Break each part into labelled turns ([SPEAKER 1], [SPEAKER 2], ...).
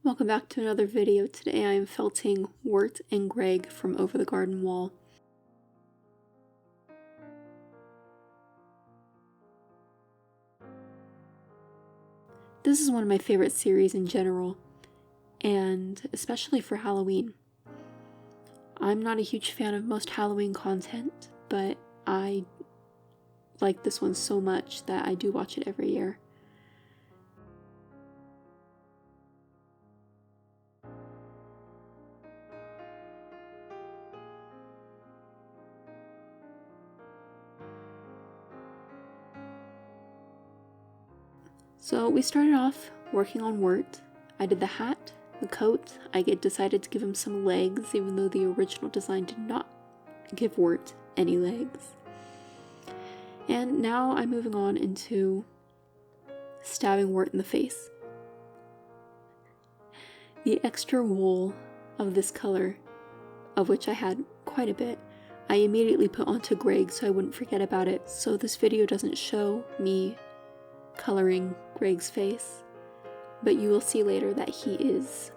[SPEAKER 1] Welcome back to another video. Today I am felting Wirt and Greg from Over the Garden Wall. This is one of my favorite series in general, and especially for Halloween. I'm not a huge fan of most Halloween content, but I like this one so much that I do watch it every year. So we started off working on Wirt. I did the hat, the coat. I decided to give him some legs, even though the original design did not give Wirt any legs. And now I'm moving on into stabbing Wirt in the face. The extra wool of this color, of which I had quite a bit, I immediately put onto Greg so I wouldn't forget about it, so this video doesn't show me coloring Greg's face, but you will see later that he is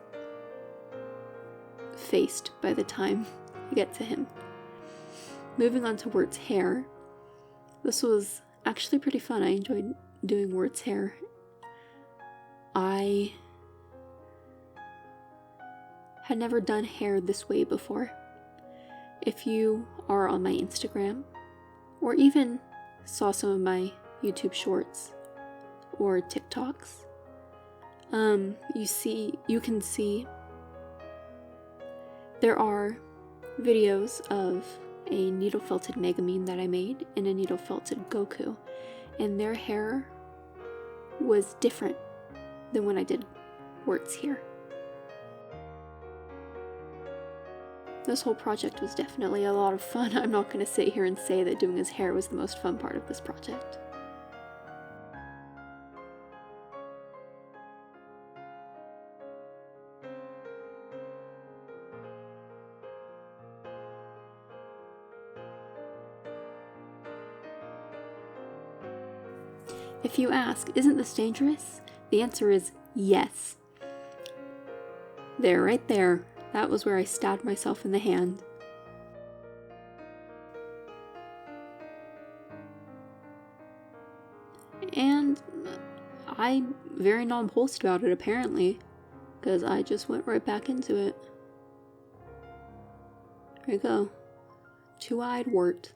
[SPEAKER 1] faced by the time you get to him. Moving on to Wirt's hair. This was actually pretty fun. I enjoyed doing Wirt's hair. I had never done hair this way before. If you are on my Instagram, or even saw some of my YouTube shorts or TikToks, you can see there are videos of a needle felted Megumin that I made and a needle felted Goku, and their hair was different than when I did Wirt's hair. This whole project was definitely a lot of fun. I'm not going to sit here and say that doing his hair was the most fun part of this project. If you ask, isn't this dangerous? The answer is yes. There, right there. That was where I stabbed myself in the hand. And I'm very nonplussed about it, apparently, because I just went right back into it. There you go. Two-eyed Wirt.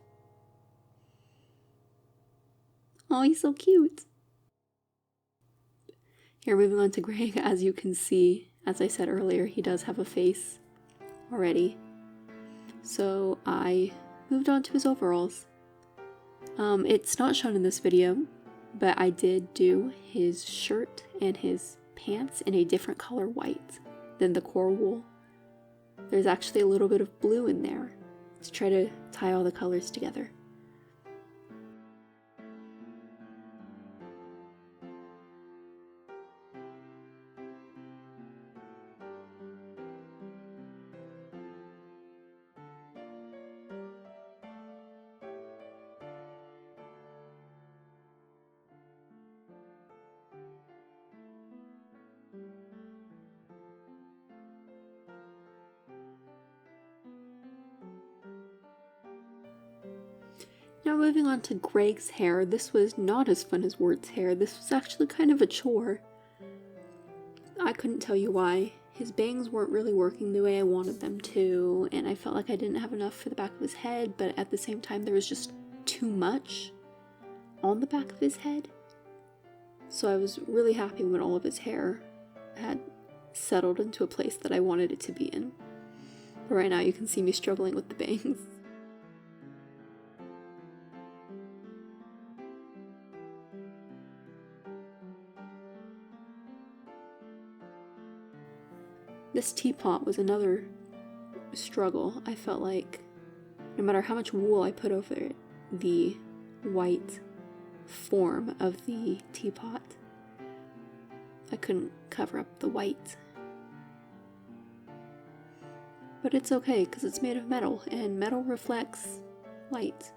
[SPEAKER 1] Oh, he's so cute. Here, moving on to Greg. As you can see, as I said earlier, he does have a face already. So I moved on to his overalls. It's not shown in this video, but I did do his shirt and his pants in a different color white than the core wool. There's actually a little bit of blue in there to try to tie all the colors together. Now moving on to Greg's hair, this was not as fun as Wirt's hair. This was actually kind of a chore. I couldn't tell you why. His bangs weren't really working the way I wanted them to, and I felt like I didn't have enough for the back of his head, but at the same time there was just too much on the back of his head. So I was really happy when all of his hair had settled into a place that I wanted it to be in. But right now you can see me struggling with the bangs. This teapot was another struggle. I felt like no matter how much wool I put over it, the white form of the teapot, I couldn't cover up the white. But it's okay because it's made of metal, and metal reflects light.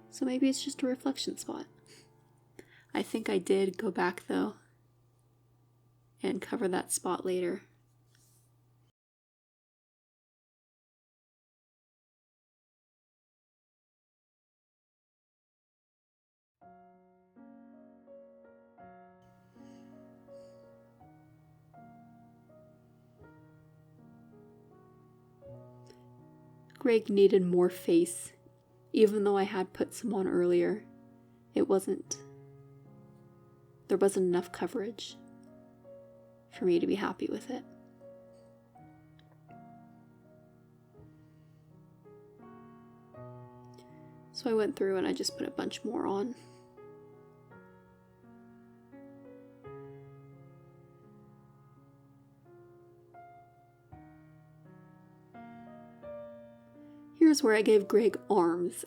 [SPEAKER 1] So maybe it's just a reflection spot. I think I did go back though and cover that spot later. Greg needed more face, even though I had put some on earlier. There wasn't enough coverage for me to be happy with it. So I went through and I just put a bunch more on. Here's where I gave Greg arms.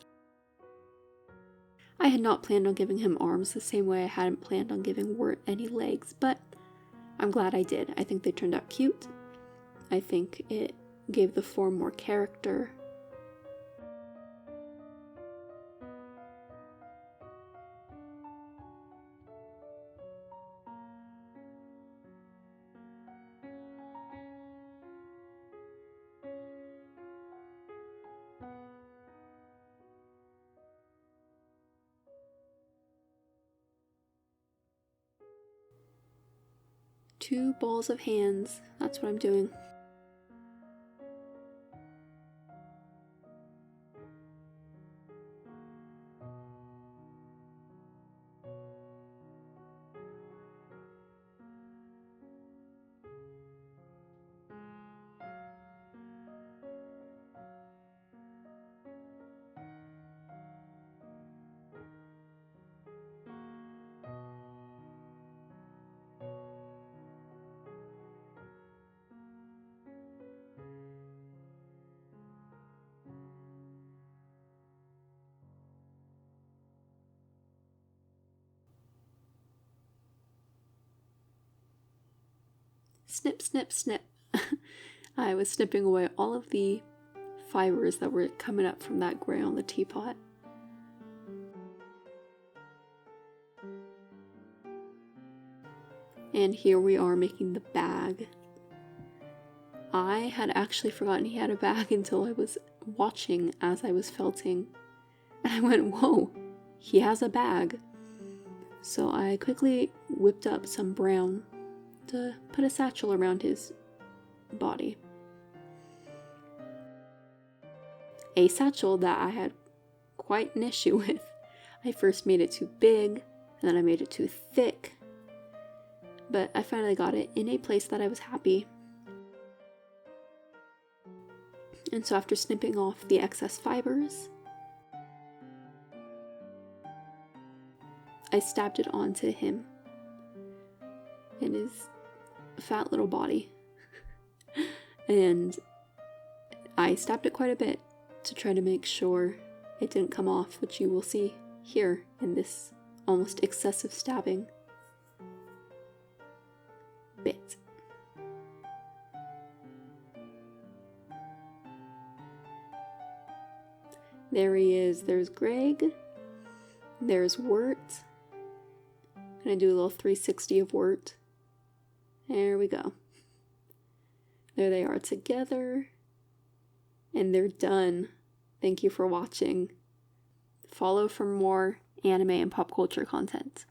[SPEAKER 1] I had not planned on giving him arms the same way I hadn't planned on giving Wirt any legs, but I'm glad I did. I think they turned out cute. I think it gave the form more character. Two balls of hands, that's what I'm doing. Snip, snip, snip. I was snipping away all of the fibers that were coming up from that gray on the teapot. And here we are making the bag. I had actually forgotten he had a bag until I was watching as I was felting. And I went, whoa, he has a bag. So I quickly whipped up some brown to put a satchel around his body. A satchel that I had quite an issue with. I first made it too big, and then I made it too thick. But I finally got it in a place that I was happy. And so after snipping off the excess fibers, I stabbed it onto him and his fat little body. And I stabbed it quite a bit to try to make sure it didn't come off, which you will see here in this almost excessive stabbing bit. There he is. There's Greg. There's Wirt. I'm gonna do a little 360 of Wirt. There we go. There they are together. And they're done. Thank you for watching. Follow for more anime and pop culture content.